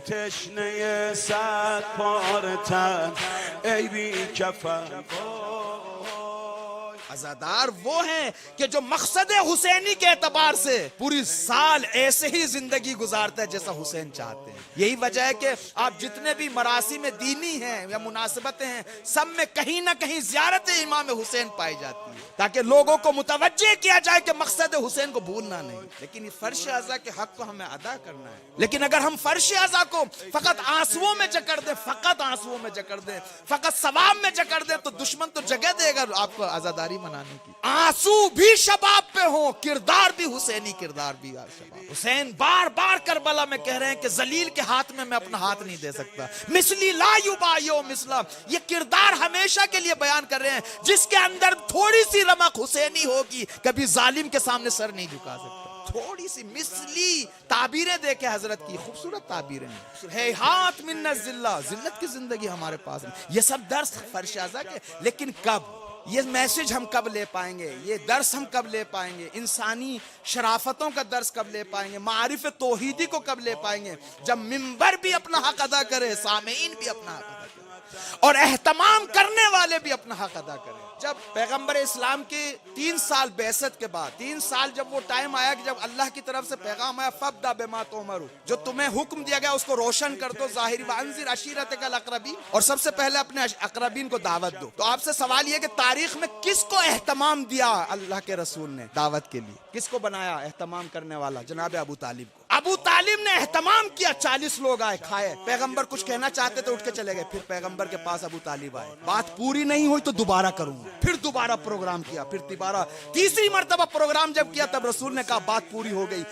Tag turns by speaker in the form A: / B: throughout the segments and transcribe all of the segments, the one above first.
A: تشنه صد پاره تن ای بی کفن.
B: عزادار وہ ہیں کہ جو مقصد حسینی کے اعتبار سے پوری سال ایسے ہی زندگی گزارتا ہے جیسا حسین چاہتے ہیں. یہی وجہ ہے کہ آپ جتنے بھی مراسم دینی ہیں یا مناسبتیں ہیں سب میں کہیں نہ کہیں زیارت امام حسین پائی جاتی ہے تاکہ لوگوں کو متوجہ کیا جائے کہ مقصد حسین کو بھولنا نہیں. لیکن فرش اعضا کے حق کو ہمیں ادا کرنا ہے. لیکن اگر ہم فرش اعضا کو فقط آنسوؤں میں جکڑ دیں فقط ثواب میں جکڑ دیں تو دشمن تو جگہ دے گا آپ کو عزاداری منانے کی. آنسو بھی شباب پہ ہوں، کردار بھی حسینی کردار بھی شباب. حسین بار بار کربلا میں کہہ رہے ہیں کہ ذلیل کے ہاتھ میں اپنا ہاتھ نہیں دے سکتا. مثلی لا یبایع مثلا، یہ کردار ہمیشہ کے لیے بیان کر رہے ہیں. جس کے اندر تھوڑی سی رمق حسینی ہوگی کبھی ظالم کے سامنے سر نہیں جھکا سکتا. تھوڑی سی مثلی تعبیریں دیکھیں حضرت کی، خوبصورت تعبیریں ہیں. ہے ہاتھ من الذلہ، ذلت کی زندگی ہمارے پاس ہے. یہ سب درس فرش اعضا کے. لیکن کب یہ میسج ہم کب لے پائیں گے؟ یہ درس ہم کب لے پائیں گے؟ انسانی شرافتوں کا درس کب لے پائیں گے؟ معارف توحیدی کو کب لے پائیں گے؟ جب منبر بھی اپنا حق ادا کرے، سامعین بھی اپنا حق ادا کرے اور اہتمام کرنے والے بھی اپنا حق ادا کریں. جب پیغمبر اسلام کے 3 سال بعثت کے بعد 3 سال جب وہ ٹائم آیا کہ جب اللہ کی طرف سے پیغام آیا فَابْدَأْ بِمَا تُؤْمَرُ، جو تمہیں حکم دیا گیا اس کو روشن کر دو، ظاہری وَأَنذِرْ عَشِيرَتَكَ الْأَقْرَبِينَ، اور سب سے پہلے اپنے اقربین کو دعوت دو. تو آپ سے سوال یہ کہ تاریخ میں کس کو اہتمام دیا اللہ کے رسول نے دعوت کے لیے؟ کس کو بنایا اہتمام کرنے والا؟ جناب ابو طالب کو. ابو طالب نے اہتمام کیا. 40 لوگ آئے، کھائے. پیغمبر کچھ کہنا چاہتے تو اٹھ کے چلے گئے. پھر پیغمبر کے پاس ابو طالب آئے، بات پوری نہیں ہوئی تو دوبارہ کروں گا. پھر دوبارہ پروگرام کیا. پھر دوبارہ تیسری مرتبہ پروگرام جب کیا تب رسول نے کہا بات پوری ہو گئی.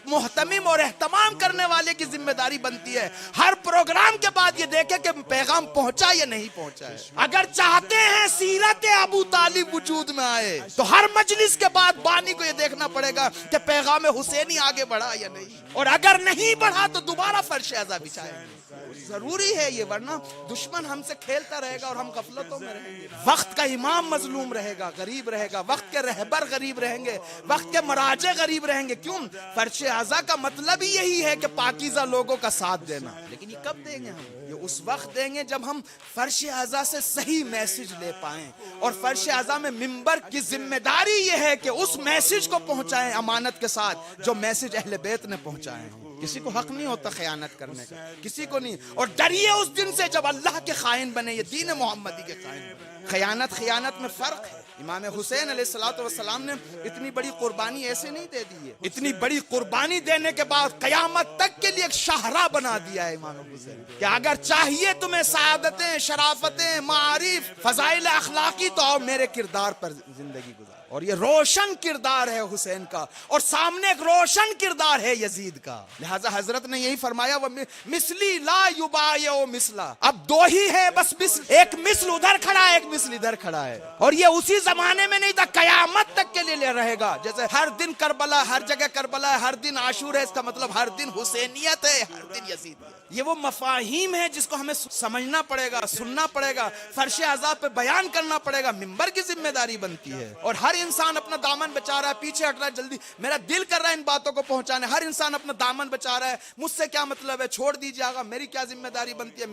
B: محتمم اور اہتمام کرنے والے کی ذمہ داری بنتی ہے ہر پروگرام کے بعد یہ دیکھے کہ پیغام پہنچا یا نہیں پہنچا ہے. اگر چاہتے ہیں سیرت ابو طالب وجود میں آئے تو ہر مجلس کے بعد بانی کو یہ دیکھنا پڑے گا کہ پیغام حسینی آگے بڑھا یا نہیں، اور اگر نہیں بڑھا تو دوبارہ فرش اعضا بچھائیں گے. ضروری ہے یہ، ورنہ دشمن ہم سے کھیلتا رہے گا اور ہم غفلتوں میں رہیں گے. وقت کا امام مظلوم رہے گا، غریب رہے گا. وقت کے رہبر غریب رہیں گے، وقت کے مراجع غریب رہیں گے. کیوں؟ فرش اعضا کا مطلب ہی یہی ہے کہ پاکیزہ لوگوں کا ساتھ دینا. لیکن یہ کب دیں گے ہم؟ یہ اس وقت دیں گے جب ہم فرش اعضا سے صحیح میسج لے پائیں. اور فرش اعضا میں منبر کی ذمہ داری یہ ہے کہ اس میسج کو پہنچائیں امانت کے ساتھ جو میسج اہل بیت نے پہنچائے ہیں. کسی کو حق نہیں ہوتا خیانت کرنے کا، کسی کو نہیں. اور ڈریے اس دن سے جب اللہ کے خائن بنے، یہ دین محمدی کے خائن بنے. خیانت میں فرق ہے. امام حسین علیہ السلام نے اتنی بڑی قربانی ایسے نہیں دے دی ہے. اتنی بڑی قربانی دینے کے بعد قیامت تک کے لیے ایک شاہراہ بنا دیا ہے امام حسین کہ اگر چاہیے تمہیں سعادتیں، شرافتیں، معارف، فضائل اخلاقی تو آؤ میرے کردار پر زندگی گزار. اور یہ روشن کردار ہے حسین کا، اور سامنے ایک روشن کردار ہے یزید کا. لہذا حضرت نے یہی فرمایا مثلی لا یبایع مثلا. اب دو ہی ہے بس مثل، ایک مثل ادھر کھڑا ہے، ایک مثل ادھر کھڑا ہے. اور یہ اسی زمانے میں نہیں تھا، قیامت تک کے لیے رہے گا. جیسے ہر دن کربلا، ہر جگہ کربلا ہے، ہر دن عاشور ہے، اس کا مطلب ہر دن حسینیت ہے، ہر دن یزید ہے. یہ وہ مفاہیم ہے جس کو ہمیں سمجھنا پڑے گا، سننا پڑے گا، فرش اعضا پہ بیان کرنا پڑے گا. منبر کی ذمہ داری بنتی ہے. اور ہر انسان اپنا دامن بچا رہا ہے، پیچھے ہٹ رہا ہے. جلدی میرا دل کر رہا ہے ان باتوں کو پہنچانے. ہر انسان اپنا دامن بچا رہا ہے. مجھ سے کیا مطلب ہے، چھوڑ دیجیے آقا، میری کیا ذمہ داری بنتی ہے،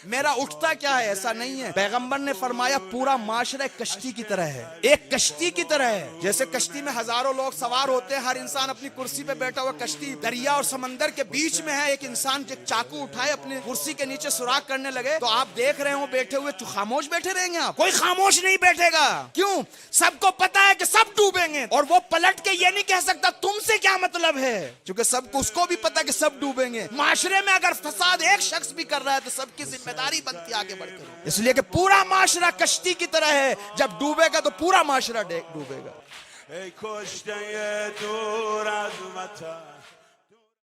B: میرا اٹھتا کیا ہے. ایسا نہیں ہے. پیغمبر نے فرمایا پورا معاشرہ ایک کشتی کی طرح ہے، ایک کشتی کی طرح ہے. جیسے کشتی میں ہزاروں لوگ سوار ہوتے ہیں، ہر انسان اپنی کرسی پہ بیٹھا ہوا. کشتی دریا اور سمندر کے بیچ میں ہے. ایک انسان ایک چاقو اٹھائے اپنی کرسی کے نیچے سوراخ کرنے لگے تو آپ دیکھ رہے ہو بیٹھے ہوئے، خاموش بیٹھے رہیں گے آپ؟ کوئی خاموش نہیں بیٹھے گا. کیوں؟ سب کو پتا ہے کہ سب ڈوبیں گے، اور وہ پلٹ کے یہ نہیں کہہ سکتا تم سے کیا مطلب ہے، کیونکہ سب کو، اس کو بھی پتا کہ سب ڈوبیں گے. معاشرے میں اگر فساد ایک شخص بھی کر رہا ہے تو سب کی ذمہ داری بنتی ہے آگے بڑھ کر. اس لیے کہ پورا معاشرہ کشتی کی طرح ہے، جب ڈوبے گا تو پورا معاشرہ ڈوبے گا.
A: ای کشته دور از وطن